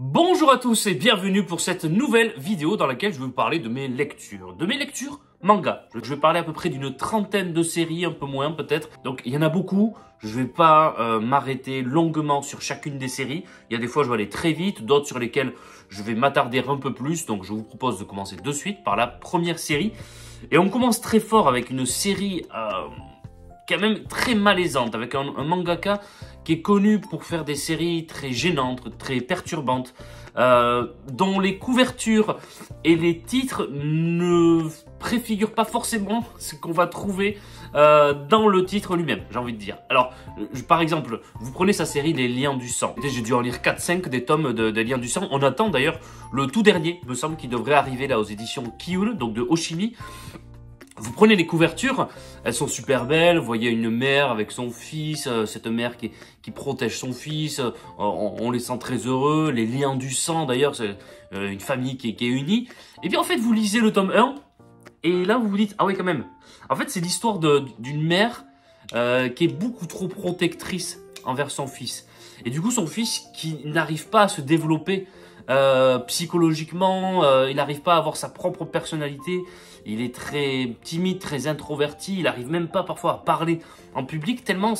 Bonjour à tous et bienvenue pour cette nouvelle vidéo dans laquelle je vais vous parler de mes lectures. De mes lectures manga. Je vais parler à peu près d'une trentaine de séries, un peu moins peut-être. Donc il y en a beaucoup. Je vais pas m'arrêter longuement sur chacune des séries. Il y a des fois je vais aller très vite, d'autres sur lesquelles je vais m'attarder un peu plus. Donc je vous propose de commencer de suite par la première série. Et on commence très fort avec une série quand même très malaisante, avec un mangaka qui est connu pour faire des séries très gênantes, très perturbantes, dont les couvertures et les titres ne préfigurent pas forcément ce qu'on va trouver dans le titre lui-même, j'ai envie de dire. Alors, par exemple, vous prenez sa série Les Liens du Sang. J'ai dû en lire 4-5 des tomes des Liens du Sang. On attend d'ailleurs le tout dernier, me semble, qui devrait arriver là aux éditions Kiun, donc de Oshimi. Vous prenez les couvertures, elles sont super belles, vous voyez une mère avec son fils, cette mère qui protège son fils, on les sent très heureux, les liens du sang d'ailleurs, c'est une famille qui est unie. Et puis en fait vous lisez le tome 1, et là vous vous dites, ah ouais quand même, en fait c'est l'histoire d'une mère qui est beaucoup trop protectrice envers son fils. Et du coup son fils qui n'arrive pas à se développer psychologiquement, il n'arrive pas à avoir sa propre personnalité, il est très timide, très introverti, il n'arrive même pas parfois à parler en public tellement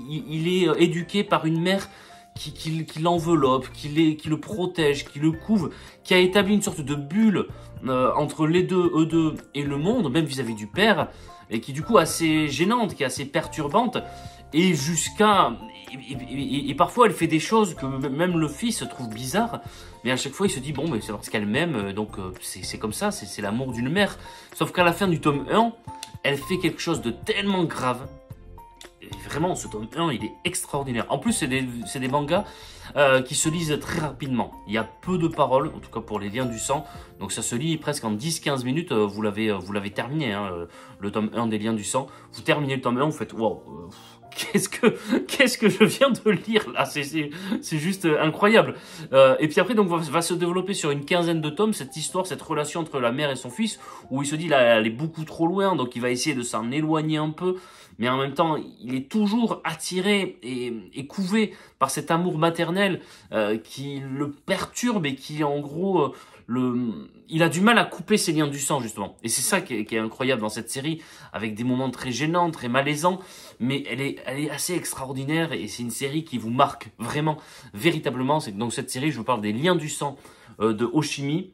il est éduqué par une mère qui l'enveloppe, qui le protège, qui le couvre, qui a établi une sorte de bulle entre eux deux et le monde, même vis-à-vis du père, et qui du coup est assez gênante, qui est assez perturbante, et et parfois elle fait des choses que même le fils trouve bizarres, mais à chaque fois il se dit bon mais c'est parce qu'elle m'aime, donc c'est comme ça, c'est l'amour d'une mère. Sauf qu'à la fin du tome 1, elle fait quelque chose de tellement grave. Et vraiment, ce tome 1, il est extraordinaire. En plus, c'est des mangas qui se lisent très rapidement. Il y a peu de paroles, en tout cas pour les liens du sang. Donc ça se lit presque en 10-15 minutes. Vous l'avez terminé, hein, le tome 1 des liens du sang. Vous terminez le tome 1, vous faites wow, qu'est-ce que je viens de lire là, c'est juste incroyable. Et puis après, donc va se développer sur une quinzaine de tomes cette histoire, cette relation entre la mère et son fils, où il se dit là, elle est beaucoup trop loin, donc il va essayer de s'en éloigner un peu. Mais en même temps, il est toujours attiré et couvé par cet amour maternel qui le perturbe et qui, en gros, il a du mal à couper ses liens du sang, justement. Et c'est ça qui est incroyable dans cette série, avec des moments très gênants, très malaisants, mais elle est assez extraordinaire et c'est une série qui vous marque vraiment, véritablement. Donc cette série, je vous parle des Liens du sang de Oshimi.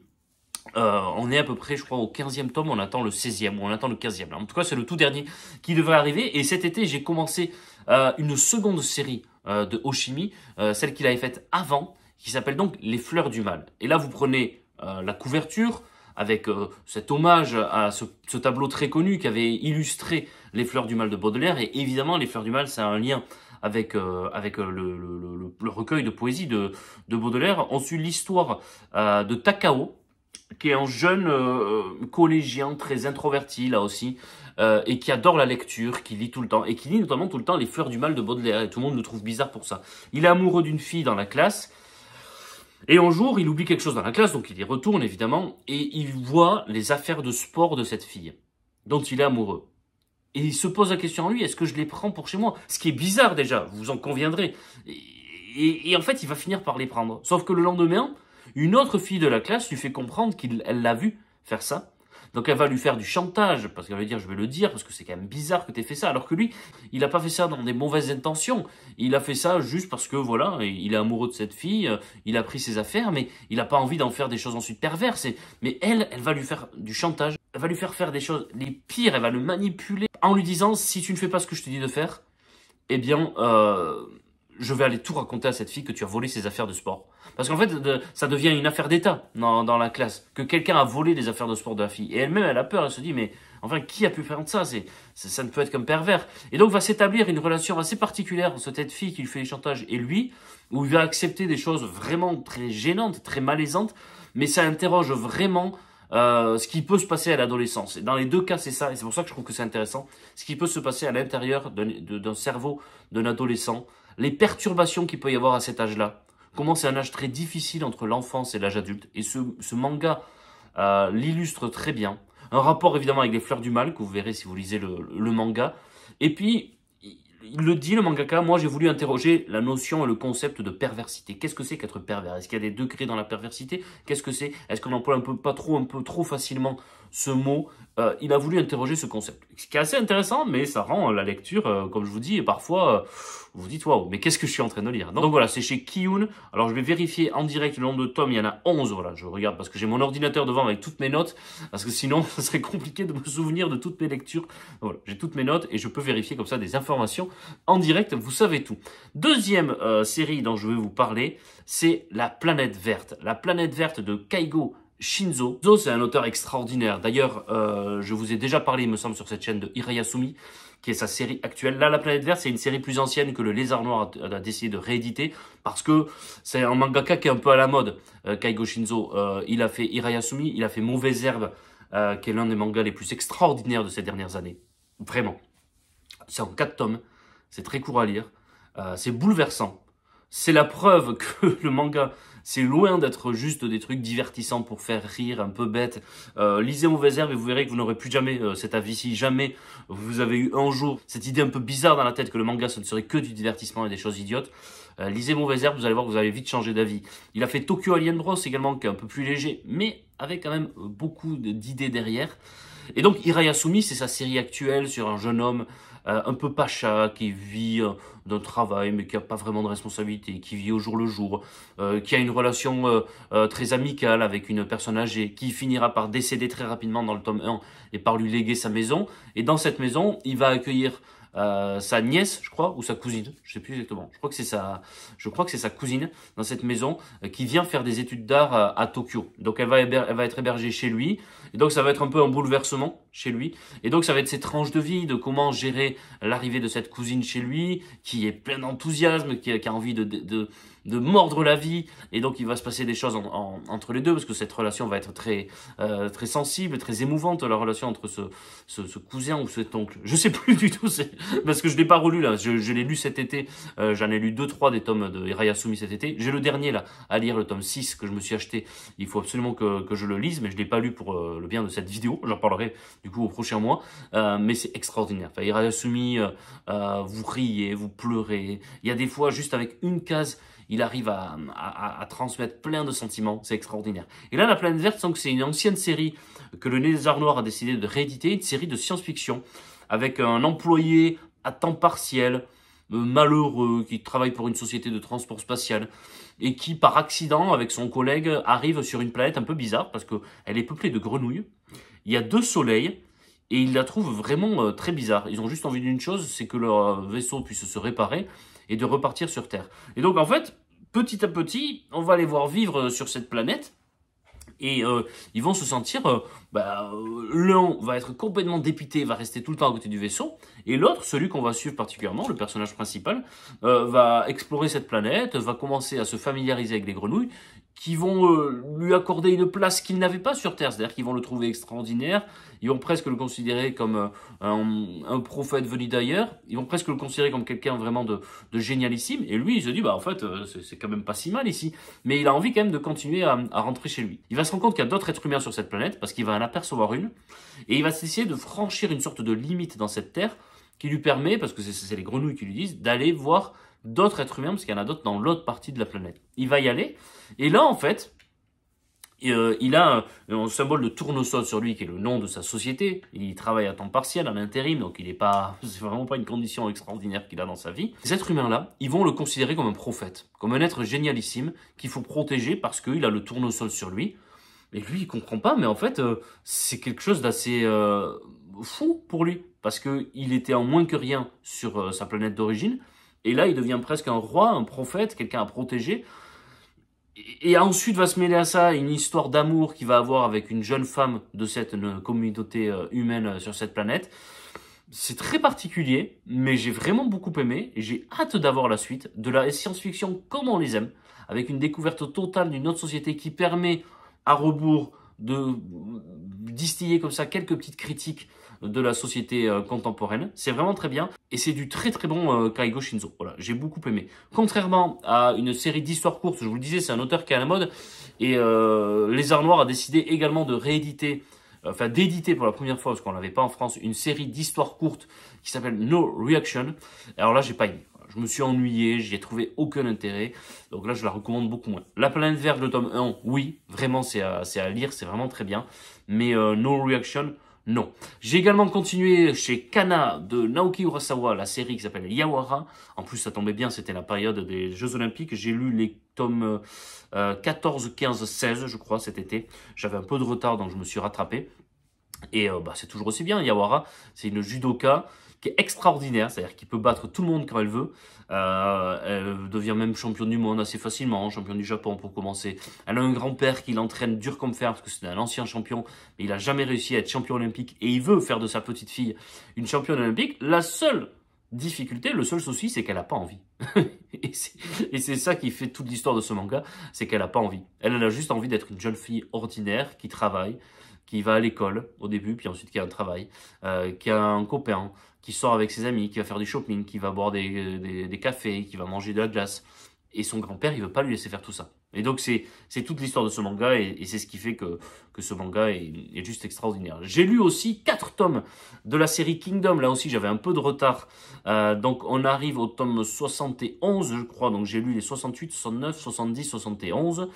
On est à peu près, je crois, au 15e tome, on attend le 16e, ou on attend le 15e. En tout cas, c'est le tout dernier qui devrait arriver. Et cet été, j'ai commencé une seconde série de Oshimi, celle qu'il avait faite avant, qui s'appelle donc Les Fleurs du Mal. Et là, vous prenez la couverture, avec cet hommage à ce tableau très connu qui avait illustré Les Fleurs du Mal de Baudelaire. Et évidemment, Les Fleurs du Mal, c'est un lien avec le recueil de poésie de Baudelaire. On suit l'histoire de Takao, qui est un jeune collégien très introverti là aussi, et qui adore la lecture, qui lit tout le temps, et qui lit notamment tout le temps Les Fleurs du Mal de Baudelaire, et tout le monde le trouve bizarre pour ça. Il est amoureux d'une fille dans la classe, et un jour il oublie quelque chose dans la classe, donc il y retourne évidemment, et il voit les affaires de sport de cette fille, dont il est amoureux. Et il se pose la question en lui, est-ce que je les prends pour chez moi? Ce qui est bizarre déjà, vous en conviendrez. Et en fait, il va finir par les prendre. Sauf que le lendemain, une autre fille de la classe lui fait comprendre qu'elle l'a vu faire ça. Donc elle va lui faire du chantage, parce qu'elle va lui dire, je vais le dire, parce que c'est quand même bizarre que tu aies fait ça. Alors que lui, il n'a pas fait ça dans des mauvaises intentions. Il a fait ça juste parce que, voilà, il est amoureux de cette fille, il a pris ses affaires, mais il n'a pas envie d'en faire des choses ensuite perverses. Mais elle va lui faire du chantage, elle va lui faire des choses les pires, elle va le manipuler en lui disant, si tu ne fais pas ce que je te dis de faire, eh bien, je vais aller tout raconter à cette fille que tu as volé ses affaires de sport. Parce qu'en fait, ça devient une affaire d'État dans la classe. Que quelqu'un a volé les affaires de sport de la fille. Et elle-même, elle a peur, elle se dit, mais enfin, qui a pu faire ça? Ça ne peut être comme pervers. Et donc, va s'établir une relation assez particulière entre cette fille qui lui fait les chantages et lui, où il va accepter des choses vraiment très gênantes, très malaisantes, mais ça interroge vraiment ce qui peut se passer à l'adolescence. Et dans les deux cas, c'est ça, et c'est pour ça que je trouve que c'est intéressant. Ce qui peut se passer à l'intérieur d'un cerveau d'un adolescent, les perturbations qu'il peut y avoir à cet âge-là, comment c'est un âge très difficile entre l'enfance et l'âge adulte. Et ce manga l'illustre très bien. Un rapport évidemment avec les Fleurs du Mal, que vous verrez si vous lisez le manga. Et puis, il le dit, le mangaka, moi j'ai voulu interroger la notion et le concept de perversité. Qu'est-ce que c'est qu'être pervers? Est-ce qu'il y a des degrés dans la perversité? Qu'est-ce que c'est? Est-ce qu'on emploie un peu trop facilement ce mot? Il a voulu interroger ce concept. Ce qui est assez intéressant, mais ça rend la lecture, comme je vous dis, parfois, vous vous dites, waouh, mais qu'est-ce que je suis en train de lire? Donc voilà, c'est chez Kiyun. Alors je vais vérifier en direct le nombre de tomes, il y en a 11, voilà, je regarde parce que j'ai mon ordinateur devant avec toutes mes notes, parce que sinon, ça serait compliqué de me souvenir de toutes mes lectures. Voilà, j'ai toutes mes notes et je peux vérifier comme ça des informations en direct, vous savez tout. Deuxième série dont je vais vous parler, c'est La Planète Verte. La Planète Verte de Keigo Shinzo. Shinzo, c'est un auteur extraordinaire. D'ailleurs, je vous ai déjà parlé, il me semble, sur cette chaîne de Hirayasumi, qui est sa série actuelle. Là, La Planète Verte, c'est une série plus ancienne que Le Lézard Noir a décidé de rééditer, parce que c'est un mangaka qui est un peu à la mode, Keigo Shinzo. Il a fait Hirayasumi, il a fait Mauvaise Herbe, qui est l'un des mangas les plus extraordinaires de ces dernières années. Vraiment. C'est en 4 tomes, c'est très court à lire, c'est bouleversant. C'est la preuve que le manga, c'est loin d'être juste des trucs divertissants pour faire rire, un peu bête. Lisez Mauvaise Herbe et vous verrez que vous n'aurez plus jamais cet avis. Si jamais vous avez eu un jour cette idée un peu bizarre dans la tête que le manga, ce ne serait que du divertissement et des choses idiotes, lisez Mauvaise Herbe, vous allez voir que vous allez vite changer d'avis. Il a fait Tokyo Alien Bros également, qui est un peu plus léger, mais avec quand même beaucoup d'idées derrière. Et donc Hirayasumi, c'est sa série actuelle sur un jeune homme un peu pacha, qui vit d'un travail mais qui n'a pas vraiment de responsabilité, qui vit au jour le jour, qui a une relation très amicale avec une personne âgée, qui finira par décéder très rapidement dans le tome 1 et par lui léguer sa maison. Et dans cette maison, il va accueillir sa nièce, je crois, ou sa cousine, je sais plus exactement. Je crois que c'est sa cousine dans cette maison qui vient faire des études d'art à Tokyo. Donc elle va être hébergée chez lui. Et donc ça va être un peu un bouleversement chez lui. Et donc ça va être ses tranches de vie, de comment gérer l'arrivée de cette cousine chez lui, qui est plein d'enthousiasme, qui a envie de mordre la vie. Et donc il va se passer des choses entre les deux, parce que cette relation va être très sensible, très émouvante, la relation entre ce cousin ou cet oncle. Je sais plus du tout, parce que je l'ai pas relu là. Je l'ai lu cet été. J'en ai lu 2-3 des tomes de Hirayasumi cet été. J'ai le dernier là à lire, le tome 6 que je me suis acheté. Il faut absolument que je le lise, mais je l'ai pas lu pour le bien de cette vidéo. J'en parlerai du coup au prochain mois. Mais c'est extraordinaire. Enfin, Hirayasumi, vous riez, vous pleurez. Il y a des fois, juste avec une case, il arrive à transmettre plein de sentiments, c'est extraordinaire. Et là, La Planète Verte, donc c'est une ancienne série que le Lézard Noir a décidé de rééditer, une série de science-fiction, avec un employé à temps partiel, malheureux, qui travaille pour une société de transport spatial, et qui, par accident, avec son collègue, arrive sur une planète un peu bizarre, parce qu'elle est peuplée de grenouilles. Il y a 2 soleils, et ils la trouvent vraiment très bizarre. Ils ont juste envie d'une chose, c'est que leur vaisseau puisse se réparer, et de repartir sur Terre. Et donc, en fait, petit à petit, on va les voir vivre sur cette planète. Et ils vont se sentir, l'un va être complètement dépité, va rester tout le temps à côté du vaisseau, et l'autre, celui qu'on va suivre particulièrement, le personnage principal, va explorer cette planète, va commencer à se familiariser avec les grenouilles, qui vont lui accorder une place qu'il n'avait pas sur Terre, c'est-à-dire qu'ils vont le trouver extraordinaire, ils vont presque le considérer comme un prophète venu d'ailleurs, ils vont presque le considérer comme quelqu'un vraiment de génialissime, et lui il se dit en fait c'est quand même pas si mal ici, mais il a envie quand même de continuer à rentrer chez lui. Il va se rendre compte qu'il y a d'autres êtres humains sur cette planète, parce qu'il va en apercevoir une, et il va essayer de franchir une sorte de limite dans cette Terre, qui lui permet, parce que c'est les grenouilles qui lui disent, d'aller voir d'autres êtres humains, parce qu'il y en a d'autres dans l'autre partie de la planète. Il va y aller, et là, en fait, il a un symbole de tournesol sur lui, qui est le nom de sa société. Il travaille à temps partiel, en intérim, donc c'est vraiment pas une condition extraordinaire qu'il a dans sa vie. Ces êtres humains-là, ils vont le considérer comme un prophète, comme un être génialissime, qu'il faut protéger parce qu'il a le tournesol sur lui. Et lui, il comprend pas, mais en fait, c'est quelque chose d'assez fou pour lui, parce qu'il était en moins que rien sur sa planète d'origine, et là, il devient presque un roi, un prophète, quelqu'un à protéger. Et ensuite va se mêler à ça une histoire d'amour qu'il va avoir avec une jeune femme de cette communauté humaine sur cette planète. C'est très particulier, mais j'ai vraiment beaucoup aimé, et j'ai hâte d'avoir la suite de la science-fiction comme on les aime, avec une découverte totale d'une autre société qui permet, à rebours, de distiller comme ça quelques petites critiques de la société contemporaine. C'est vraiment très bien, et c'est du très très bon Keigo Shinzo. Voilà, j'ai beaucoup aimé. Contrairement à une série d'histoires courtes, je vous le disais, c'est un auteur qui est à la mode, et Lézard Noir a décidé également de rééditer enfin d'éditer pour la première fois, parce qu'on l'avait pas en France, une série d'histoires courtes qui s'appelle No Reaction. Alors là, j'ai pas aimé. Je me suis ennuyé, j'y ai trouvé aucun intérêt. Donc là, je la recommande beaucoup moins. La planète verte, le tome 1, oui, vraiment, c'est à lire, c'est vraiment très bien. Mais No Reaction, non. J'ai également continué chez Kana de Naoki Urasawa, la série qui s'appelle Yawara. En plus, ça tombait bien, c'était la période des Jeux Olympiques. J'ai lu les tomes 14, 15, 16, je crois, cet été. J'avais un peu de retard, donc je me suis rattrapé. Et c'est toujours aussi bien. Yawara, c'est une judoka qui est extraordinaire, c'est-à-dire qui peut battre tout le monde quand elle veut. Elle devient même championne du monde assez facilement, championne du Japon pour commencer. Elle a un grand-père qui l'entraîne dur comme fer parce que c'est un ancien champion, mais il n'a jamais réussi à être champion olympique et il veut faire de sa petite fille une championne olympique. La seule difficulté, le seul souci, c'est qu'elle n'a pas envie. Et c'est ça qui fait toute l'histoire de ce manga, c'est qu'elle n'a pas envie. Elle a juste envie d'être une jeune fille ordinaire qui travaille, qui va à l'école au début, puis ensuite qui a un travail, qui a un copain, qui sort avec ses amis, qui va faire du shopping, qui va boire des cafés, qui va manger de la glace. Et son grand-père, il veut pas lui laisser faire tout ça. Et donc, c'est toute l'histoire de ce manga, et c'est ce qui fait que ce manga est juste extraordinaire. J'ai lu aussi 4 tomes de la série Kingdom. Là aussi, j'avais un peu de retard. Donc, on arrive au tome 71, je crois. Donc, j'ai lu les 68, 69, 70, 71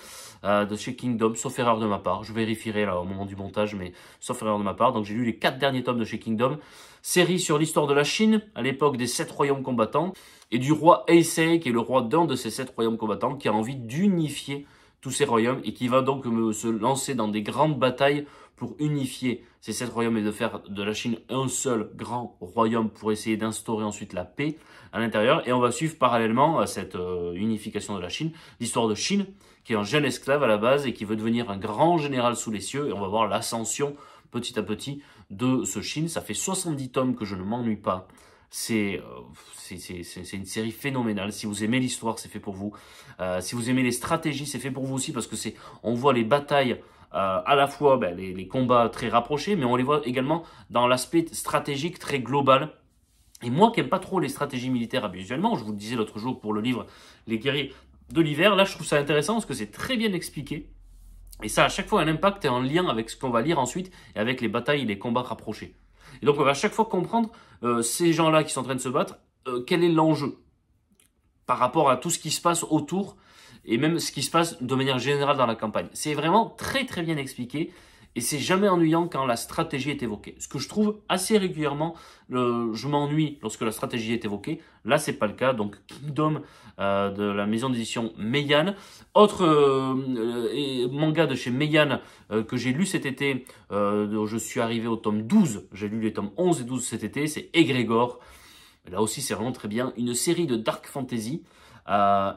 de chez Kingdom, sauf erreur de ma part. Je vérifierai là au moment du montage, mais sauf erreur de ma part. Donc, j'ai lu les 4 derniers tomes de chez Kingdom. Série sur l'histoire de la Chine, à l'époque des 7 royaumes combattants, et du roi Heisei, qui est le roi d'un de ces 7 royaumes combattants, qui a envie d'unifier tous ces royaumes, et qui va donc se lancer dans des grandes batailles pour unifier ces 7 royaumes et de faire de la Chine un seul grand royaume pour essayer d'instaurer ensuite la paix à l'intérieur. Et on va suivre parallèlement à cette unification de la Chine, l'histoire de Chine, qui est un jeune esclave à la base et qui veut devenir un grand général sous les cieux, et on va voir l'ascension petit à petit de ce Chine. Ça fait 70 tomes que je ne m'ennuie pas. C'est une série phénoménale. Si vous aimez l'histoire, c'est fait pour vous. Si vous aimez les stratégies, c'est fait pour vous aussi, parce que on voit les batailles, à la fois les combats très rapprochés, mais on les voit également dans l'aspect stratégique très global. Et moi qui n'aime pas trop les stratégies militaires habituellement, je vous le disais l'autre jour pour le livre Les guerriers de l'hiver, là je trouve ça intéressant parce que c'est très bien expliqué. Et ça a à chaque fois un impact et un lien avec ce qu'on va lire ensuite et avec les batailles et les combats rapprochés. Et donc on va à chaque fois comprendre ces gens-là qui sont en train de se battre, quel est l'enjeu par rapport à tout ce qui se passe autour et même ce qui se passe de manière générale dans la campagne. C'est vraiment très très bien expliqué et c'est jamais ennuyant quand la stratégie est évoquée. Ce que je trouve assez régulièrement, je m'ennuie lorsque la stratégie est évoquée. Là, c'est pas le cas. Donc Kingdom de la maison d'édition Meian. Autre manga de chez Meian que j'ai lu cet été, je suis arrivé au tome 12. J'ai lu les tomes 11 et 12 cet été, c'est Egrégor. Là aussi, c'est vraiment très bien. Une série de dark fantasy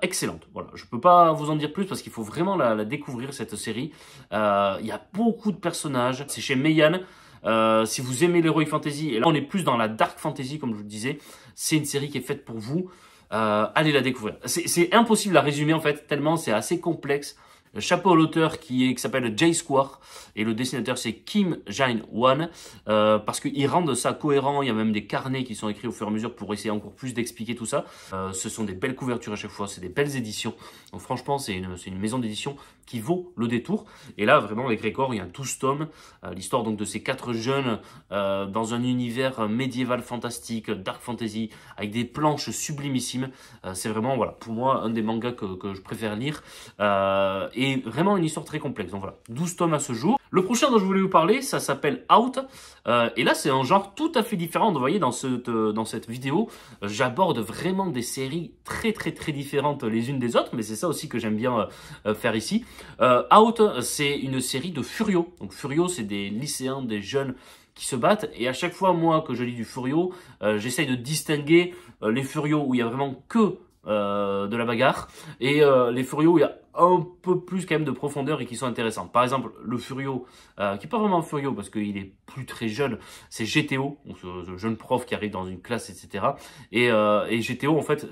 excellente. Voilà, je peux pas vous en dire plus parce qu'il faut vraiment la découvrir, cette série. Il y a beaucoup de personnages. C'est chez Meian. Si vous aimez l'heroic fantasy, et là on est plus dans la dark fantasy comme je vous le disais, c'est une série qui est faite pour vous. Allez la découvrir. C'est impossible à résumer en fait, tellement c'est assez complexe. Le chapeau à l'auteur qui s'appelle Jay Square et le dessinateur c'est Kim Jae-won parce qu'ils rendent ça cohérent. Il y a même des carnets qui sont écrits au fur et à mesure pour essayer encore plus d'expliquer tout ça. Ce sont des belles couvertures à chaque fois, c'est des belles éditions. Donc franchement c'est une maison d'édition qui vaut le détour. Et là vraiment avec Egrégor il y a 12 tomes, l'histoire donc de ces 4 jeunes dans un univers médiéval fantastique, dark fantasy, avec des planches sublimissimes. C'est vraiment voilà pour moi un des mangas que je préfère lire. Et vraiment une histoire très complexe. Donc voilà, 12 tomes à ce jour. Le prochain dont je voulais vous parler, ça s'appelle Out. Et là, c'est un genre tout à fait différent. Vous voyez, dans cette vidéo, j'aborde vraiment des séries très très très différentes les unes des autres. Mais c'est ça aussi que j'aime bien faire ici. Out, c'est une série de Furio. Donc Furio, c'est des lycéens, des jeunes qui se battent. Et à chaque fois, moi, que je lis du Furio, j'essaye de distinguer les Furios où il y a vraiment que de la bagarre et les Furios où il y a un peu plus quand même de profondeur et qui sont intéressants. Par exemple, le Furio, qui n'est pas vraiment un Furio parce qu'il est plus très jeune, c'est GTO, donc ce jeune prof qui arrive dans une classe, etc. Et GTO, en fait,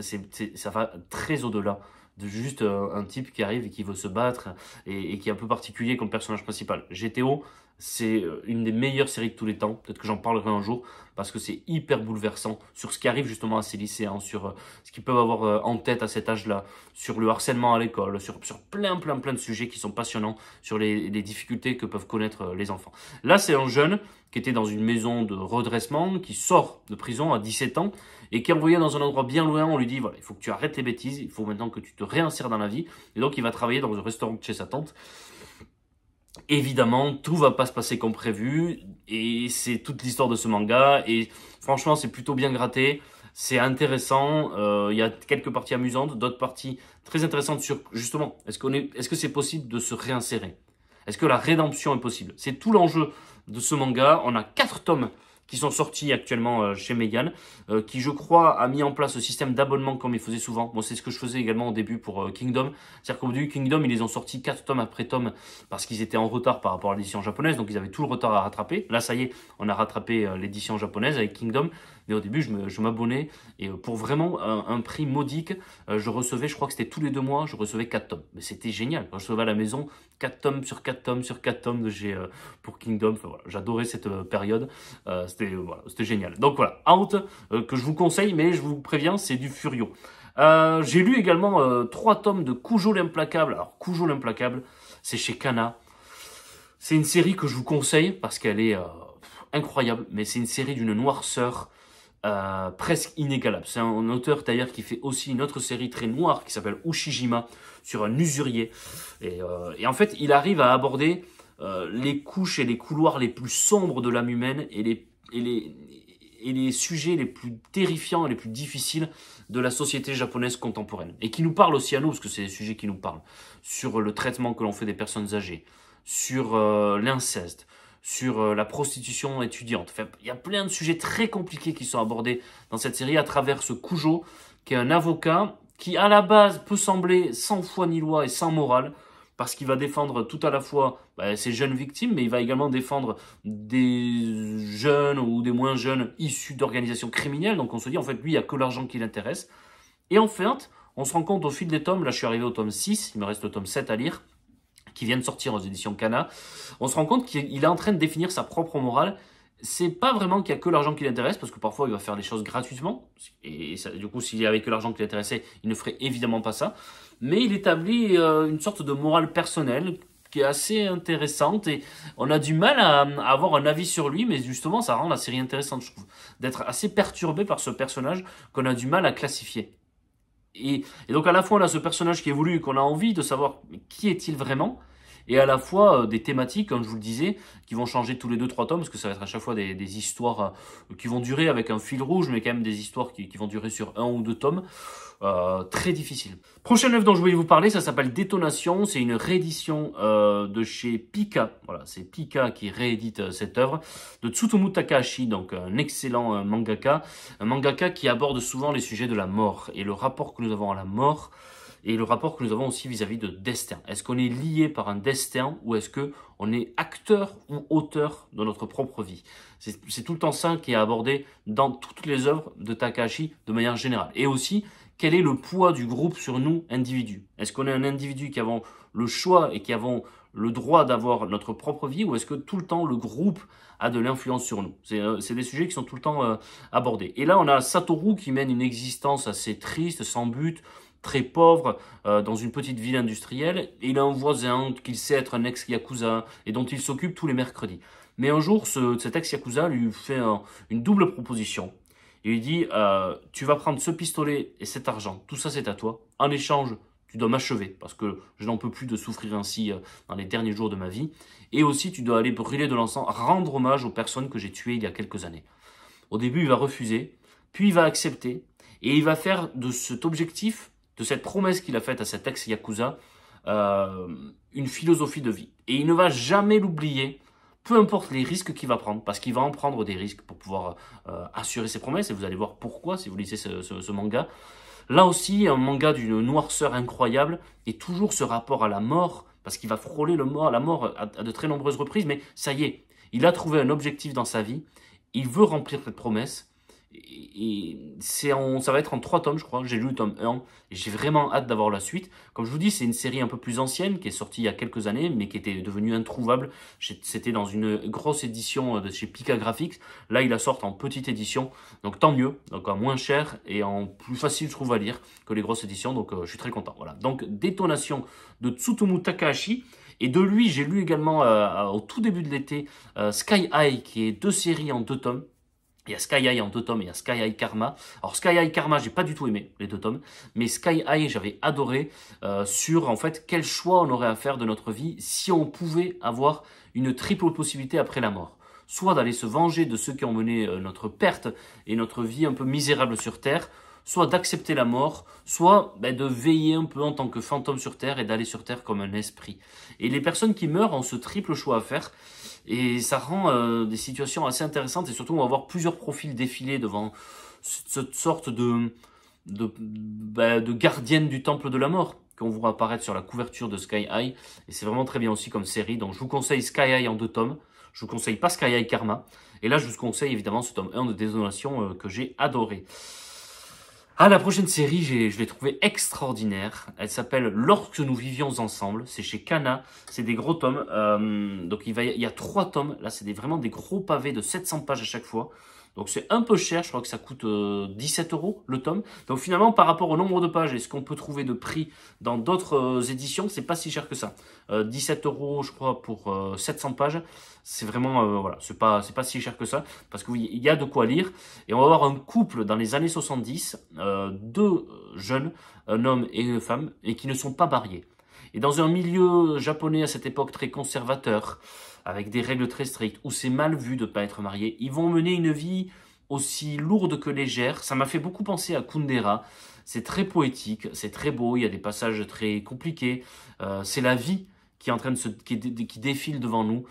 ça va très au-delà de juste un type qui arrive et qui veut se battre et qui est un peu particulier comme personnage principal. GTO, C'est une des meilleures séries de tous les temps. Peut-être que j'en parlerai un jour parce que c'est hyper bouleversant sur ce qui arrive justement à ces lycéens, sur ce qu'ils peuvent avoir en tête à cet âge-là, sur le harcèlement à l'école, sur plein de sujets qui sont passionnants, sur les difficultés que peuvent connaître les enfants. Là, c'est un jeune qui était dans une maison de redressement, qui sort de prison à 17 ans et qui est envoyé dans un endroit bien loin. On lui dit, voilà, il faut que tu arrêtes les bêtises, il faut maintenant que tu te réinsères dans la vie. Et donc, il va travailler dans un restaurant de chez sa tante. Évidemment, tout va pas se passer comme prévu et c'est toute l'histoire de ce manga et franchement, c'est plutôt bien gratté, c'est intéressant, il y a quelques parties amusantes, d'autres parties très intéressantes sur justement, est-ce que c'est possible de se réinsérer? Est-ce que la rédemption est possible? C'est tout l'enjeu de ce manga. On a 4 tomes qui sont sortis actuellement chez Meigan, qui je crois a mis en place ce système d'abonnement comme il faisait souvent. Moi c'est ce que je faisais également au début pour Kingdom. C'est-à-dire qu'au début Kingdom ils les ont sortis 4 tomes après tome parce qu'ils étaient en retard par rapport à l'édition japonaise, donc ils avaient tout le retard à rattraper. Là ça y est, on a rattrapé l'édition japonaise avec Kingdom. Mais au début, je m'abonnais et pour vraiment un prix modique, je recevais, je crois que c'était tous les 2 mois, je recevais 4 tomes. Mais c'était génial. Quand je recevais à la maison 4 tomes sur 4 tomes sur 4 tomes pour Kingdom. Enfin, voilà, j'adorais cette période. C'était génial. Donc voilà, Out, que je vous conseille, mais je vous préviens, c'est du furio. J'ai lu également 3 tomes de Kujo l'implacable. Alors, Kujo l'implacable, c'est chez Kana. C'est une série que je vous conseille parce qu'elle est incroyable, mais c'est une série d'une noirceur presque inégalable. C'est un auteur d'ailleurs qui fait aussi une autre série très noire qui s'appelle Ushijima sur un usurier. Et en fait, il arrive à aborder les couches et les couloirs les plus sombres de l'âme humaine et les sujets les plus terrifiants et les plus difficiles de la société japonaise contemporaine. Et qui nous parle aussi à nous, parce que c'est des sujets qui nous parlent. Sur le traitement que l'on fait des personnes âgées, sur l'inceste, sur la prostitution étudiante. Enfin, il y a plein de sujets très compliqués qui sont abordés dans cette série à travers ce Kujo, qui est un avocat qui, à la base, peut sembler sans foi ni loi et sans morale, parce qu'il va défendre tout à la fois ces jeunes victimes, mais il va également défendre des jeunes ou des moins jeunes issus d'organisations criminelles. Donc on se dit, en fait, lui, il n'y a que l'argent qui l'intéresse. Et en fait, on se rend compte au fil des tomes, là je suis arrivé au tome 6, il me reste le tome 7 à lire, qui vient de sortir aux éditions Kana, on se rend compte qu'il est en train de définir sa propre morale. C'est pas vraiment qu'il y a que l'argent qui l'intéresse, parce que parfois il va faire des choses gratuitement, et ça, du coup s'il y avait que l'argent qui l'intéressait, il ne ferait évidemment pas ça, mais il établit une sorte de morale personnelle qui est assez intéressante, et on a du mal à avoir un avis sur lui, mais justement ça rend la série intéressante, je trouve, d'être assez perturbé par ce personnage qu'on a du mal à classifier. Et donc à la fois on a ce personnage qui évolue et qu'on a envie de savoir qui est-il vraiment, et à la fois des thématiques, comme je vous le disais, qui vont changer tous les 2-3 tomes, parce que ça va être à chaque fois des histoires qui vont durer avec un fil rouge, mais quand même des histoires qui vont durer sur 1 ou 2 tomes. Très difficile. Prochaine œuvre dont je voulais vous parler, ça s'appelle Détonation. C'est une réédition de chez Pika. Voilà, c'est Pika qui réédite cette œuvre de Tsutomu Takahashi, donc un excellent mangaka. Un mangaka qui aborde souvent les sujets de la mort et le rapport que nous avons à la mort et le rapport que nous avons aussi vis-à-vis de destin. Est-ce qu'on est lié par un destin ou est-ce qu'on est acteur ou auteur de notre propre vie? C'est tout le temps ça qui est abordé dans toutes les œuvres de Takahashi de manière générale. Et aussi, quel est le poids du groupe sur nous, individus? Est-ce qu'on est un individu qui avons le choix et qui avons le droit d'avoir notre propre vie, ou est-ce que tout le temps le groupe a de l'influence sur nous? C'est des sujets qui sont tout le temps abordés. Et là, on a Satoru qui mène une existence assez triste, sans but, très pauvre, dans une petite ville industrielle. Et il a un voisin qu'il sait être un ex-yakuza et dont il s'occupe tous les mercredis. Mais un jour, cet ex-yakuza lui fait une double proposition. Il lui dit, tu vas prendre ce pistolet et cet argent, tout ça c'est à toi. En échange, tu dois m'achever parce que je n'en peux plus de souffrir ainsi dans les derniers jours de ma vie. Et aussi, tu dois aller brûler de l'encens, rendre hommage aux personnes que j'ai tuées il y a quelques années. Au début, il va refuser, puis il va accepter et il va faire de cet objectif, de cette promesse qu'il a faite à cet ex-yakuza, une philosophie de vie. Et il ne va jamais l'oublier, peu importe les risques qu'il va prendre, parce qu'il va en prendre des risques pour pouvoir assurer ses promesses, et vous allez voir pourquoi si vous lisez ce manga. Là aussi, un manga d'une noirceur incroyable, et toujours ce rapport à la mort, parce qu'il va frôler la mort à de très nombreuses reprises, mais ça y est, il a trouvé un objectif dans sa vie, il veut remplir cette promesse, Ça va être en 3 tomes, je crois. J'ai lu le tome 1 et j'ai vraiment hâte d'avoir la suite. Comme je vous dis, c'est une série un peu plus ancienne qui est sortie il y a quelques années, mais qui était devenue introuvable. C'était dans une grosse édition de chez Pika Graphics. Là, il la sort en petite édition, donc tant mieux, donc à moins cher et en plus facile, je trouve, à lire que les grosses éditions. Donc, je suis très content. Voilà. Donc, Détonation de Tsutomu Takahashi. Et de lui, j'ai lu également au tout début de l'été Sky High, qui est 2 séries en 2 tomes. Il y a Sky High en 2 tomes et il y a Sky High Karma. Alors Sky High Karma, j'ai pas du tout aimé les 2 tomes, mais Sky High, j'avais adoré sur en fait quel choix on aurait à faire de notre vie si on pouvait avoir une triple possibilité après la mort. Soit d'aller se venger de ceux qui ont mené notre perte et notre vie un peu misérable sur Terre, soit d'accepter la mort, soit de veiller un peu en tant que fantôme sur Terre et d'aller sur Terre comme un esprit. Et les personnes qui meurent ont ce triple choix à faire. Et ça rend des situations assez intéressantes et surtout on va voir plusieurs profils défiler devant cette sorte de gardienne du temple de la mort qu'on voit apparaître sur la couverture de Sky High. Et c'est vraiment très bien aussi comme série. Donc je vous conseille Sky High en 2 tomes. Je vous conseille pas Sky High Karma. Et là je vous conseille évidemment ce tome 1 de Détonation que j'ai adoré. Ah, la prochaine série, je l'ai trouvée extraordinaire. Elle s'appelle Lorsque nous vivions ensemble. C'est chez Kana. C'est des gros tomes. Donc il y a 3 tomes. Là, c'est vraiment des gros pavés de 700 pages à chaque fois. Donc c'est un peu cher, je crois que ça coûte 17 € le tome. Donc finalement, par rapport au nombre de pages et ce qu'on peut trouver de prix dans d'autres éditions, c'est pas si cher que ça. 17 € je crois pour 700 pages. C'est vraiment, voilà, c'est pas si cher que ça. Parce qu'il y a de quoi lire. Et on va avoir un couple dans les années 70, 2 jeunes, un homme et une femme, et qui ne sont pas mariés. Et dans un milieu japonais à cette époque très conservateur, avec des règles très strictes, où c'est mal vu de ne pas être marié, ils vont mener une vie aussi lourde que légère. Ça m'a fait beaucoup penser à Kundera. C'est très poétique, c'est très beau, il y a des passages très compliqués. C'est la vie qui est en train qui défile devant nous.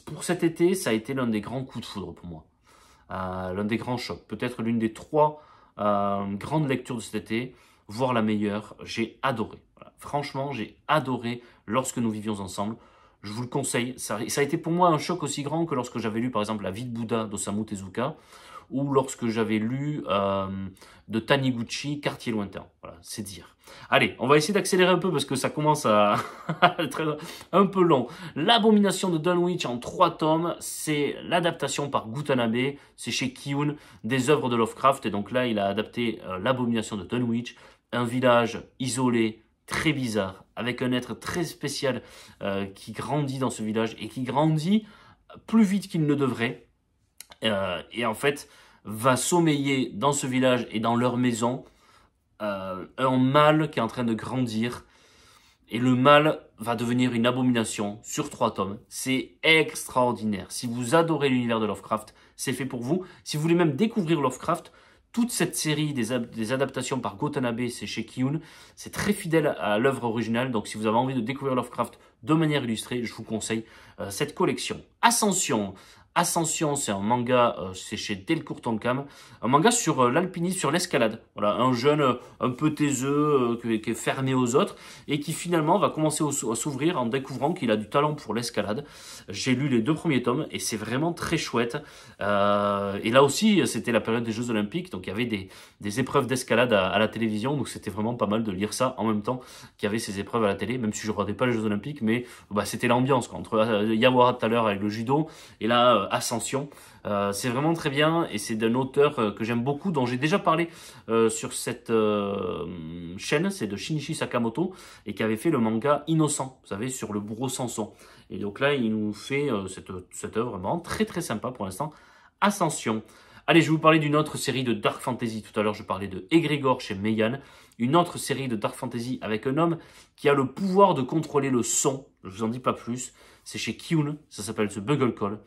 Pour cet été, ça a été l'un des grands coups de foudre pour moi. L'un des grands chocs. Peut-être l'une des 3 grandes lectures de cet été, voire la meilleure. J'ai adoré. Voilà. Franchement, j'ai adoré Lorsque nous vivions ensemble. Je vous le conseille. Ça a été pour moi un choc aussi grand que lorsque j'avais lu par exemple La vie de Bouddha d'Osamu Tezuka ou lorsque j'avais lu de Taniguchi Quartier lointain. Voilà, c'est dire. Allez, on va essayer d'accélérer un peu parce que ça commence à être un peu long. L'Abomination de Dunwich en 3 tomes, c'est l'adaptation par Gutanabe, c'est chez Kiun, des œuvres de Lovecraft. Et donc là, il a adapté l'Abomination de Dunwich, un village isolé, très bizarre, avec un être très spécial qui grandit dans ce village et qui grandit plus vite qu'il ne devrait. Et en fait, va sommeiller dans ce village et dans leur maison un mâle qui est en train de grandir. Et le mâle va devenir une abomination sur 3 tomes. C'est extraordinaire. Si vous adorez l'univers de Lovecraft, c'est fait pour vous. Si vous voulez même découvrir Lovecraft, toute cette série des adaptations par Gutanabe, c'est chez Kiun, c'est très fidèle à l'œuvre originale. Donc si vous avez envie de découvrir Lovecraft de manière illustrée, je vous conseille cette collection. Ascension. Ascension, c'est un manga, c'est chez Delcourt Tonkam, un manga sur l'alpinisme, sur l'escalade. Voilà, un jeune un peu taiseux, qui est fermé aux autres, et qui finalement va commencer à s'ouvrir en découvrant qu'il a du talent pour l'escalade. J'ai lu les 2 premiers tomes, et c'est vraiment très chouette. Et là aussi, c'était la période des Jeux Olympiques, donc il y avait des épreuves d'escalade à la télévision, donc c'était vraiment pas mal de lire ça en même temps qu'il y avait ces épreuves à la télé, même si je ne regardais pas les Jeux Olympiques, mais c'était l'ambiance, quoi, entre Yawara tout à l'heure avec le judo, et là, Ascension. C'est vraiment très bien et c'est d'un auteur que j'aime beaucoup, dont j'ai déjà parlé sur cette chaîne, c'est de Shinichi Sakamoto et qui avait fait le manga Innocent, vous savez, sur le bourreau Samson. Et donc là, il nous fait cette œuvre vraiment très très sympa pour l'instant, Ascension. Allez, je vais vous parler d'une autre série de Dark Fantasy. Tout à l'heure, je parlais de Egrégor chez Meian. Une autre série de Dark Fantasy avec un homme qui a le pouvoir de contrôler le son. Je vous en dis pas plus. C'est chez Kiun, ça s'appelle The Bugle Call.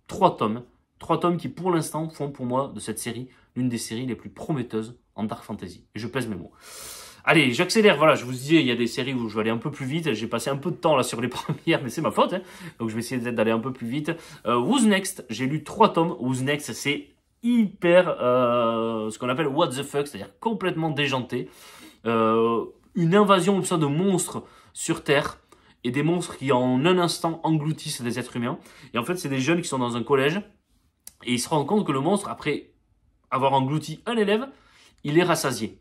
3 tomes. 3 tomes qui, pour l'instant, font pour moi de cette série l'une des séries les plus prometteuses en Dark Fantasy. Et je pèse mes mots. Allez, j'accélère. Voilà, je vous disais, il y a des séries où je vais aller un peu plus vite. J'ai passé un peu de temps là sur les premières, mais c'est ma faute. Hein. Donc, je vais essayer d'aller un peu plus vite. Who's Next, j'ai lu 3 tomes. Who's Next, c'est hyper, ce qu'on appelle what the fuck, c'est-à-dire complètement déjanté. Une invasion comme ça de monstres sur Terre. Et des monstres qui en un instant engloutissent des êtres humains. Et en fait, c'est des jeunes qui sont dans un collège Et il se rend compte que le monstre, après avoir englouti un élève, il est rassasié.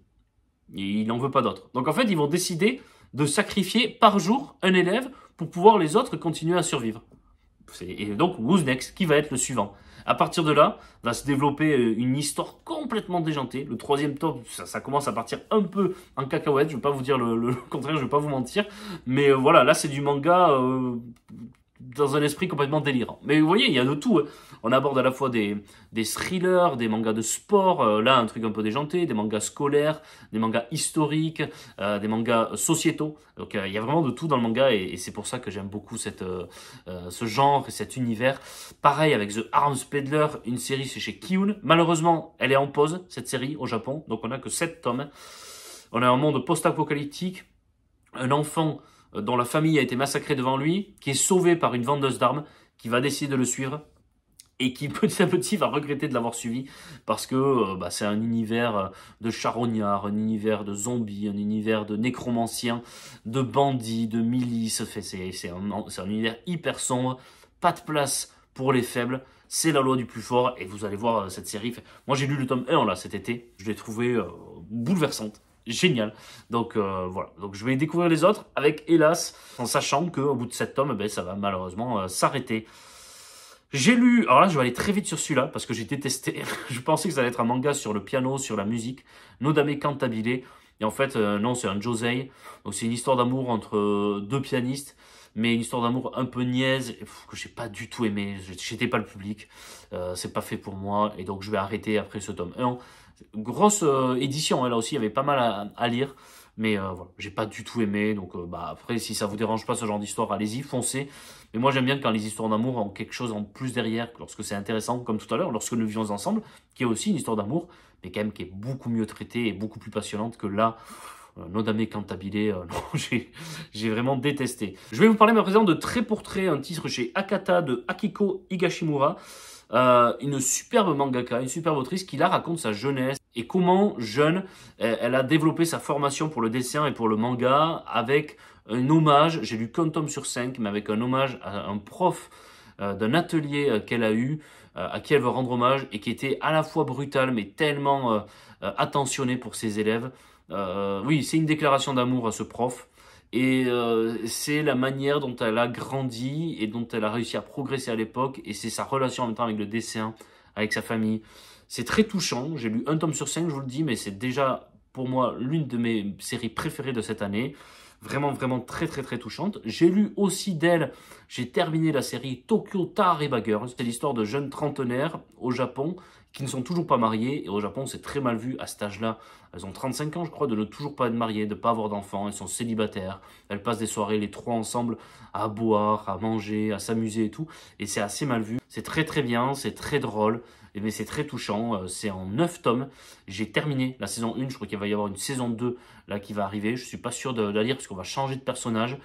Et il n'en veut pas d'autres. Donc en fait, ils vont décider de sacrifier par jour un élève pour pouvoir les autres continuer à survivre. Et donc, who's next? Qui va être le suivant? À partir de là, va se développer une histoire complètement déjantée. Le troisième tome, ça commence à partir un peu en cacahuète. Je ne vais pas vous dire le contraire, je ne vais pas vous mentir. Mais voilà, là, c'est du manga dans un esprit complètement délirant. Mais vous voyez, il y a de tout. Hein. On aborde à la fois des thrillers, des mangas de sport, là, un truc un peu déjanté, des mangas scolaires, des mangas historiques, des mangas sociétaux. Donc, il y a vraiment de tout dans le manga et c'est pour ça que j'aime beaucoup ce genre et cet univers. Pareil avec The Arms Peddler, une série, c'est chez Kiun. Malheureusement, elle est en pause, cette série, au Japon. Donc, on n'a que 7 tomes. On a un monde post-apocalyptique, un enfant dont la famille a été massacrée devant lui, qui est sauvé par une vendeuse d'armes, qui va décider de le suivre, et qui petit à petit va regretter de l'avoir suivi, parce que c'est un univers de charognards, un univers de zombies, un univers de nécromanciens, de bandits, de milices, c'est un univers hyper sombre, pas de place pour les faibles, c'est la loi du plus fort, et vous allez voir cette série. Moi j'ai lu le tome 1 là cet été, je l'ai trouvé bouleversante. Génial. Donc voilà. Donc je vais découvrir les autres avec hélas, en sachant qu'au bout de 7 tomes, ça va malheureusement s'arrêter. J'ai lu, alors là je vais aller très vite sur celui-là parce que j'ai détesté. Je pensais que ça allait être un manga sur le piano, sur la musique. Nodame Cantabile. Et en fait, non, c'est un josei. Donc c'est une histoire d'amour entre deux pianistes. Mais une histoire d'amour un peu niaise, que j'ai pas du tout aimé. J'étais pas le public. C'est pas fait pour moi. Et donc je vais arrêter après ce tome 1. Grosse édition, hein, là aussi, il y avait pas mal à lire. Mais voilà, j'ai pas du tout aimé. Donc après, si ça vous dérange pas ce genre d'histoire, allez-y, foncez. Mais moi, j'aime bien quand les histoires d'amour ont quelque chose en plus derrière, lorsque c'est intéressant, comme tout à l'heure, lorsque nous vivons ensemble, qui est aussi une histoire d'amour, mais quand même qui est beaucoup mieux traitée et beaucoup plus passionnante que là. Nodame Cantabile, non, j'ai vraiment détesté. Je vais vous parler maintenant de Trait pour Trait, un titre chez Akata de Akiko Higashimura. Une superbe mangaka, une superbe autrice qui là raconte sa jeunesse et comment jeune elle a développé sa formation pour le dessin et pour le manga avec un hommage, j'ai lu qu'un tome sur 5, mais avec un hommage à un prof d'un atelier qu'elle a eu, à qui elle veut rendre hommage et qui était à la fois brutal mais tellement attentionné pour ses élèves. Oui, c'est une déclaration d'amour à ce prof. Et c'est la manière dont elle a grandi et dont elle a réussi à progresser à l'époque. Et c'est sa relation en même temps avec le dessin, avec sa famille. C'est très touchant. J'ai lu un tome sur 5, je vous le dis, mais c'est déjà pour moi l'une de mes séries préférées de cette année. Vraiment, vraiment très, très, très touchante. J'ai lu aussi d'elle, j'ai terminé la série Tokyo Tarareba Girls. C'est l'histoire de jeunes trentenaires au Japon qui ne sont toujours pas mariés. Et au Japon, c'est très mal vu à cet âge-là. Elles ont 35 ans, je crois, de ne toujours pas être mariées, de ne pas avoir d'enfants. Elles sont célibataires. Elles passent des soirées, les trois ensemble, à boire, à manger, à s'amuser et tout. Et c'est assez mal vu. C'est très, très bien. C'est très drôle. Mais c'est très touchant. C'est en 9 tomes. J'ai terminé la saison 1. Je crois qu'il va y avoir une saison 2 là qui va arriver. Je ne suis pas sûr de la lire parce qu'on va changer de personnage.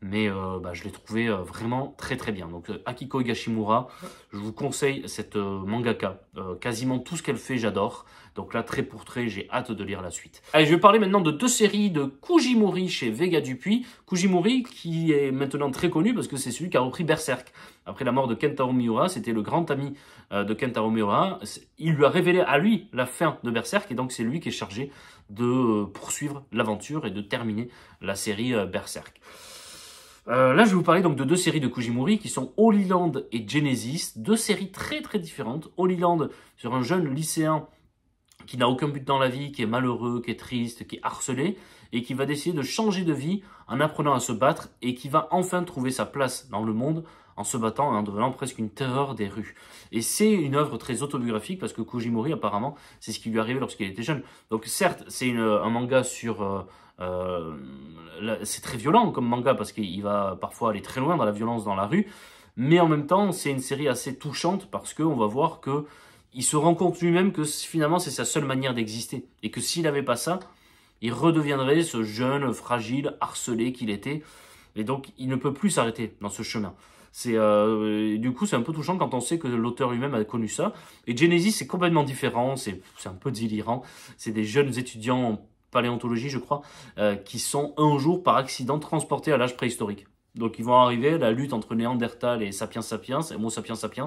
Mais je l'ai trouvé vraiment très très bien. Donc Akiko Higashimura, je vous conseille cette mangaka. Quasiment tout ce qu'elle fait, j'adore. Donc là, Trait pour Trait, j'ai hâte de lire la suite. Allez, je vais parler maintenant de 2 séries de Kujimori chez Vega Dupuis. Kujimori qui est maintenant très connu parce que c'est celui qui a repris Berserk. Après la mort de Kentaro Miura, c'était le grand ami de Kentaro Miura. Il lui a révélé à lui la fin de Berserk et donc c'est lui qui est chargé de poursuivre l'aventure et de terminer la série Berserk. Là, je vais vous parler donc de 2 séries de Kujimori qui sont Holy Land et Genesis. 2 séries très très différentes. Holy Land sur un jeune lycéen qui n'a aucun but dans la vie, qui est malheureux, qui est triste, qui est harcelé et qui va décider de changer de vie en apprenant à se battre et qui va enfin trouver sa place dans le monde en se battant et en devenant presque une terreur des rues. Et c'est une œuvre très autobiographique parce que Kujimori, apparemment, c'est ce qui lui est arrivé lorsqu'il était jeune. Donc certes, c'est un manga sur... c'est très violent comme manga parce qu'il va parfois aller très loin dans la violence dans la rue, mais en même temps, c'est une série assez touchante parce qu'on va voir que il se rend compte lui-même que finalement, c'est sa seule manière d'exister et que s'il n'avait pas ça, il redeviendrait ce jeune, fragile, harcelé qu'il était. Et donc, il ne peut plus s'arrêter dans ce chemin. Du coup, c'est un peu touchant quand on sait que l'auteur lui-même a connu ça. Et Genesis, c'est complètement différent, c'est un peu délirant. C'est des jeunes étudiants en paléontologie, je crois, qui sont un jour, par accident, transportés à l'âge préhistorique. Donc, ils vont arriver, la lutte entre Néandertal et Sapiens Sapiens, Homo Sapiens Sapiens,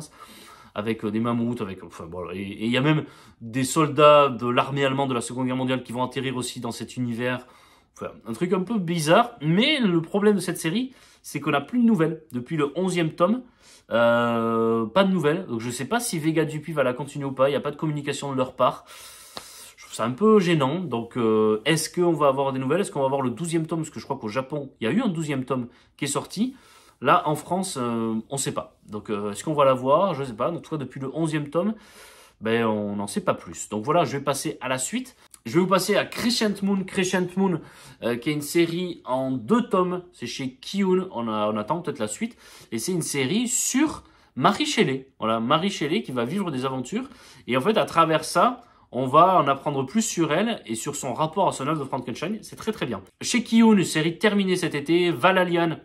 avec des mammouths, enfin voilà. Et il y a même des soldats de l'armée allemande de la Seconde Guerre mondiale qui vont atterrir aussi dans cet univers. Enfin, un truc un peu bizarre, mais le problème de cette série, c'est qu'on n'a plus de nouvelles. Depuis le 11e tome, pas de nouvelles. Donc je sais pas si Vega Dupuis va la continuer ou pas, il n'y a pas de communication de leur part. Je trouve ça un peu gênant. Donc est-ce qu'on va avoir des nouvelles? Est-ce qu'on va avoir le 12e tome? Parce que je crois qu'au Japon, il y a eu un 12e tome qui est sorti. Là, en France, on ne sait pas. Donc est-ce qu'on va la voir? Je ne sais pas. Donc, en tout cas, depuis le 11e tome, ben, on n'en sait pas plus. Donc voilà, je vais passer à la suite. Je vais vous passer à Crescent Moon. Crescent Moon, qui est une série en 2 tomes. C'est chez Kiyun. On attend peut-être la suite. Et c'est une série sur Mary Shelley. Voilà, Mary Shelley qui va vivre des aventures. Et en fait, à travers ça, on va en apprendre plus sur elle et sur son rapport à son œuvre de Frankenstein. C'est très très bien. Chez Kiyun, une série terminée cet été. Valalian,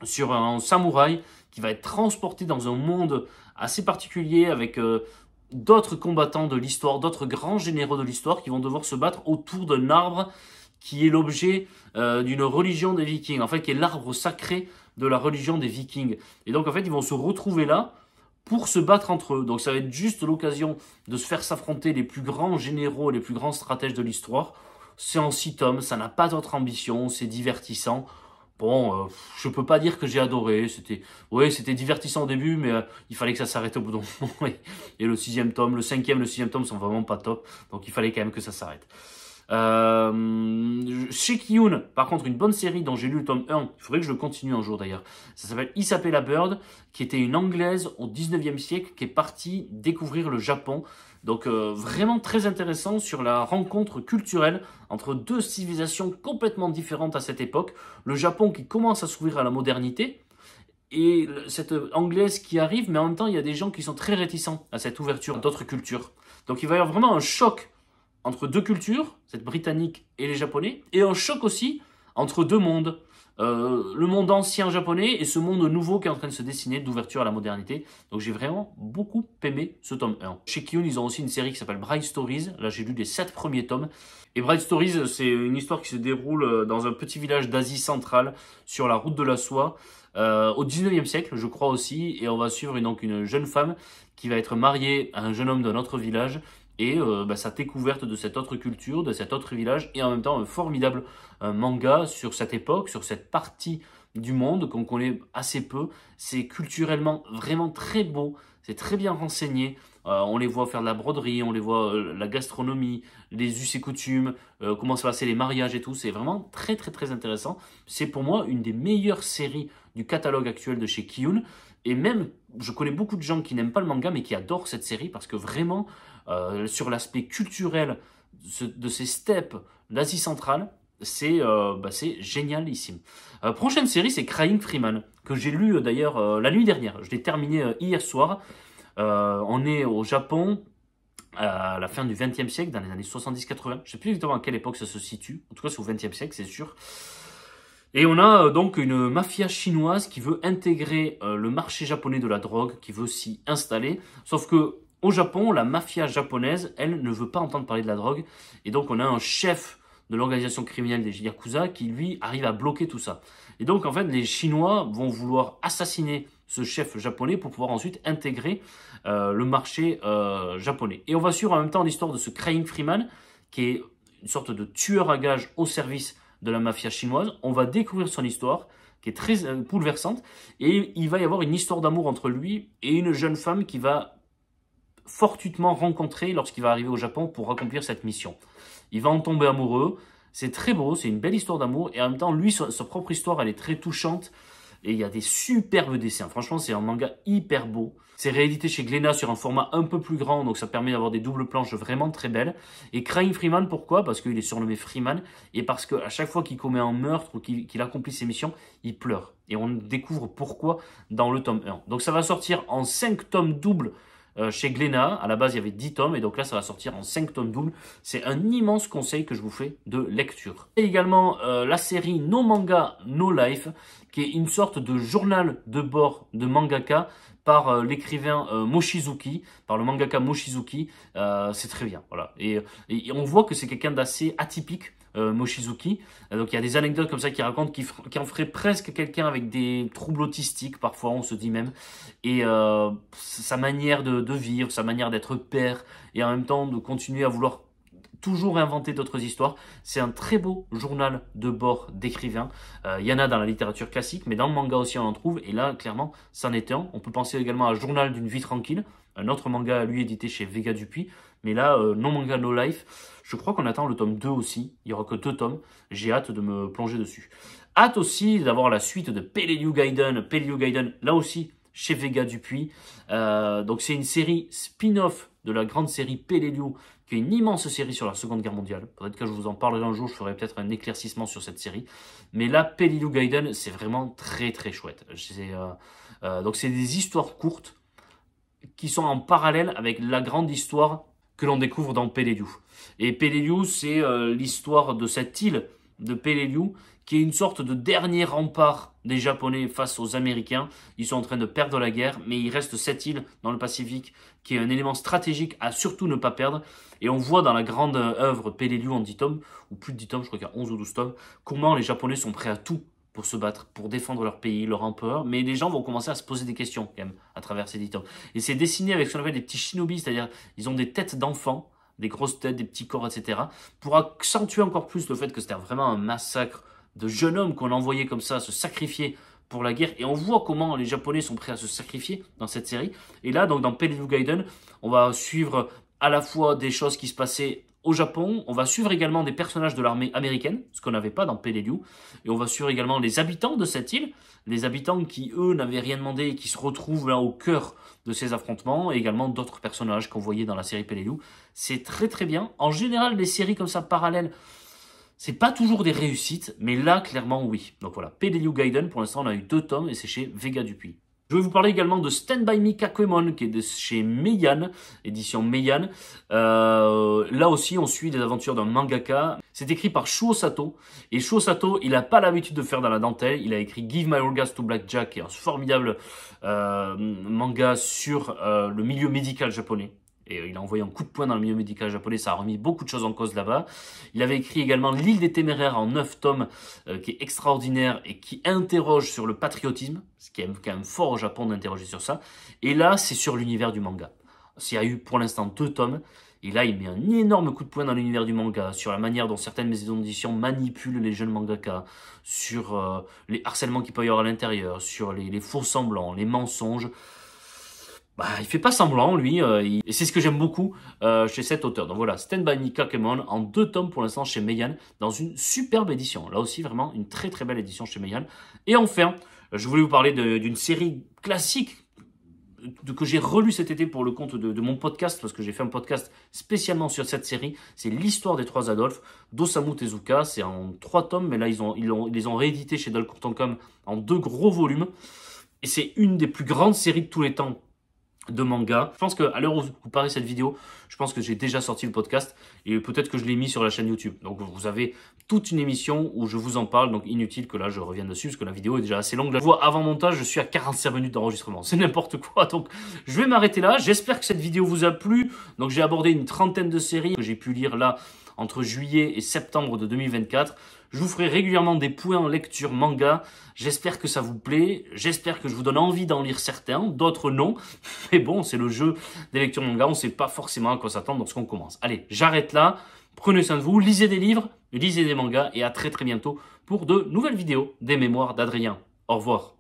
sur un samouraï qui va être transporté dans un monde assez particulier avec d'autres combattants de l'histoire, d'autres grands généraux de l'histoire qui vont devoir se battre autour d'un arbre qui est l'objet d'une religion des Vikings, en fait qui est l'arbre sacré de la religion des Vikings. Et donc en fait ils vont se retrouver là pour se battre entre eux. Donc ça va être juste l'occasion de se faire s'affronter les plus grands généraux, les plus grands stratèges de l'histoire. C'est en 6 tomes, ça n'a pas d'autre ambition, c'est divertissant. Bon, je peux pas dire que j'ai adoré. C'était divertissant au début, mais il fallait que ça s'arrête au bout d'un moment. Et le 6e tome, le 5e, le 6e tome sont vraiment pas top. Donc il fallait quand même que ça s'arrête. Chez Kiyun, par contre, une bonne série dont j'ai lu le tome 1, il faudrait que je le continue un jour d'ailleurs. Ça s'appelle Isabella Bird, qui était une Anglaise au 19e siècle, qui est partie découvrir le Japon. Donc vraiment très intéressant sur la rencontre culturelle entre 2 civilisations complètement différentes à cette époque. Le Japon qui commence à s'ouvrir à la modernité et cette Anglaise qui arrive, mais en même temps il y a des gens qui sont très réticents à cette ouverture à d'autres cultures. Donc il va y avoir vraiment un choc entre 2 cultures, cette britannique et les japonais, et un choc aussi entre 2 mondes. Le monde ancien japonais et ce monde nouveau qui est en train de se dessiner d'ouverture à la modernité. Donc j'ai vraiment beaucoup aimé ce tome 1. Chez Kiyun, ils ont aussi une série qui s'appelle Bright Stories. Là, j'ai lu les 7 premiers tomes. Et Bright Stories, c'est une histoire qui se déroule dans un petit village d'Asie centrale sur la route de la soie au 19e siècle, je crois aussi. Et on va suivre donc une jeune femme qui va être mariée à un jeune homme d'un autre village. Et sa découverte de cette autre culture, de cet autre village, et en même temps un formidable manga sur cette époque, sur cette partie du monde qu'on connaît assez peu. C'est culturellement vraiment très beau, c'est très bien renseigné. On les voit faire de la broderie, on les voit la gastronomie, les us et coutumes, comment se passaient les mariages et tout. C'est vraiment très très très intéressant. C'est pour moi une des meilleures séries du catalogue actuel de chez Kiyun. Et même, je connais beaucoup de gens qui n'aiment pas le manga, mais qui adorent cette série parce que vraiment, sur l'aspect culturel de ces steppes d'Asie centrale, c'est génialissime. Prochaine série, c'est Crying Freeman, que j'ai lu d'ailleurs la nuit dernière. Je l'ai terminé hier soir. On est au Japon à la fin du XXe siècle, dans les années 70-80. Je ne sais plus exactement à quelle époque ça se situe. En tout cas, c'est au XXe siècle, c'est sûr. Et on a donc une mafia chinoise qui veut intégrer le marché japonais de la drogue, qui veut s'y installer. Sauf que au Japon, la mafia japonaise, elle, ne veut pas entendre parler de la drogue. Et donc, on a un chef de l'organisation criminelle des Yakuza qui, lui, arrive à bloquer tout ça. Et donc, en fait, les Chinois vont vouloir assassiner ce chef japonais pour pouvoir ensuite intégrer le marché japonais. Et on va suivre en même temps l'histoire de ce Crying Freeman, qui est une sorte de tueur à gages au service de la mafia chinoise. On va découvrir son histoire, qui est très bouleversante. Et il va y avoir une histoire d'amour entre lui et une jeune femme qui va fortuitement rencontré lorsqu'il va arriver au Japon pour accomplir cette mission. Il va en tomber amoureux, c'est très beau, c'est une belle histoire d'amour, et en même temps, lui, sa propre histoire, elle est très touchante, et il y a des superbes dessins. Franchement, c'est un manga hyper beau. C'est réédité chez Glénat sur un format un peu plus grand, donc ça permet d'avoir des doubles planches vraiment très belles. Et Crying Freeman, pourquoi? Parce qu'il est surnommé Freeman, et parce qu'à chaque fois qu'il commet un meurtre ou qu'il accomplit ses missions, il pleure. Et on découvre pourquoi dans le tome 1. Donc ça va sortir en 5 tomes doubles chez Glénat. À la base, il y avait 10 tomes et donc là, ça va sortir en 5 tomes doubles. C'est un immense conseil que je vous fais de lecture. Et également la série No Manga No Life, qui est une sorte de journal de bord de mangaka par l'écrivain Mochizuki, par le mangaka Mochizuki. C'est très bien, voilà. Et on voit que c'est quelqu'un d'assez atypique. Mochizuki. Donc il y a des anecdotes comme ça qui racontent qui en ferait presque quelqu'un avec des troubles autistiques, parfois on se dit même. Et sa manière de vivre, sa manière d'être père, et en même temps de continuer à vouloir toujours inventer d'autres histoires. C'est un très beau journal de bord d'écrivain. Il y en a dans la littérature classique, mais dans le manga aussi on en trouve. Et là, clairement, c'en est un. On peut penser également à Journal d'une vie tranquille, un autre manga, lui, édité chez Vega Dupuis. Mais là, non manga, no life. Je crois qu'on attend le tome 2 aussi. Il n'y aura que 2 tomes. J'ai hâte de me plonger dessus. Hâte aussi d'avoir la suite de Peleliu Gaiden. Peleliu Gaiden, là aussi, chez Vega Dupuis. Donc c'est une série spin-off de la grande série Peleliu, qui est une immense série sur la Seconde Guerre mondiale. Peut-être que je vous en parlerai un jour, je ferai peut-être un éclaircissement sur cette série. Mais là, Peleliu Gaiden, c'est vraiment très très chouette. Donc c'est des histoires courtes qui sont en parallèle avec la grande histoire que l'on découvre dans Peleliu. Et Peleliu, c'est l'histoire de cette île de Peleliu, qui est une sorte de dernier rempart des Japonais face aux Américains. Ils sont en train de perdre la guerre, mais il reste cette île dans le Pacifique qui est un élément stratégique à surtout ne pas perdre. Et on voit dans la grande œuvre Peleliu en 10 tomes, ou plus de 10 tomes, je crois qu'il y a 11 ou 12 tomes, comment les Japonais sont prêts à tout pour se battre, pour défendre leur pays, leur empereur. Mais les gens vont commencer à se poser des questions quand même à travers ces 10 tomes. Et c'est dessiné avec ce qu'on appelle des petits shinobi, c'est-à-dire ils ont des têtes d'enfants, des grosses têtes, des petits corps, etc. Pour accentuer encore plus le fait que c'était vraiment un massacre de jeunes hommes qu'on envoyait comme ça se sacrifier pour la guerre. Et on voit comment les Japonais sont prêts à se sacrifier dans cette série. Et là, donc dans Peleliu Gaiden, on va suivre à la fois des choses qui se passaient au Japon, on va suivre également des personnages de l'armée américaine, ce qu'on n'avait pas dans Peleliu, et on va suivre également les habitants de cette île, les habitants qui, eux, n'avaient rien demandé et qui se retrouvent là au cœur de ces affrontements, et également d'autres personnages qu'on voyait dans la série Peleliu. C'est très très bien. En général, les séries comme ça parallèles, c'est pas toujours des réussites, mais là, clairement, oui. Donc voilà, Peleliu Gaiden, pour l'instant, on a eu 2 tomes, et c'est chez Vega Dupuis. Je vais vous parler également de Stand By Me Kakemon, qui est de chez Meian, édition Meian. Là aussi, on suit des aventures d'un mangaka. C'est écrit par Shuo Sato. Et Shuo Sato, il n'a pas l'habitude de faire dans la dentelle. Il a écrit Give My Orgas to Blackjack, qui est un formidable manga sur le milieu médical japonais. Et il a envoyé un coup de poing dans le milieu médical japonais, ça a remis beaucoup de choses en cause là-bas. Il avait écrit également L'île des téméraires en 9 tomes, qui est extraordinaire et qui interroge sur le patriotisme, ce qui est quand même fort au Japon d'interroger sur ça. Et là, c'est sur l'univers du manga. Il y a eu pour l'instant 2 tomes, et là, il met un énorme coup de poing dans l'univers du manga, sur la manière dont certaines maisons d'édition manipulent les jeunes mangaka, sur les harcèlements qu'il peut y avoir à l'intérieur, sur les faux semblants, les mensonges. Bah, il fait pas semblant, lui, et c'est ce que j'aime beaucoup chez cet auteur. Donc voilà, Stand By Me Kakemon, en 2 tomes pour l'instant chez Meian, dans une superbe édition. Là aussi, vraiment, une très très belle édition chez Meian. Et enfin, je voulais vous parler d'une série classique que j'ai relu cet été pour le compte de mon podcast, parce que j'ai fait un podcast spécialement sur cette série. C'est l'histoire des 3 Adolphes, d'Osamu Tezuka. C'est en 3 tomes, mais là, ils les ont réédités chez Delcourt.com en 2 gros volumes. Et c'est une des plus grandes séries de tous les temps de manga. Je pense qu'à l'heure où vous parlez cette vidéo, je pense que j'ai déjà sorti le podcast et peut-être que je l'ai mis sur la chaîne YouTube. Donc vous avez toute une émission où je vous en parle, donc inutile que là je revienne dessus parce que la vidéo est déjà assez longue. La voix avant montage, je suis à 45 minutes d'enregistrement. C'est n'importe quoi. Donc je vais m'arrêter là. J'espère que cette vidéo vous a plu. Donc j'ai abordé une trentaine de séries que j'ai pu lire là entre juillet et septembre de 2024. Je vous ferai régulièrement des points en lecture manga. J'espère que ça vous plaît. J'espère que je vous donne envie d'en lire certains, d'autres non. Mais bon, c'est le jeu des lectures manga. On ne sait pas forcément à quoi s'attendre lorsqu'on commence. Allez, j'arrête là. Prenez soin de vous, lisez des livres, lisez des mangas et à très très bientôt pour de nouvelles vidéos des mémoires d'Adrien. Au revoir.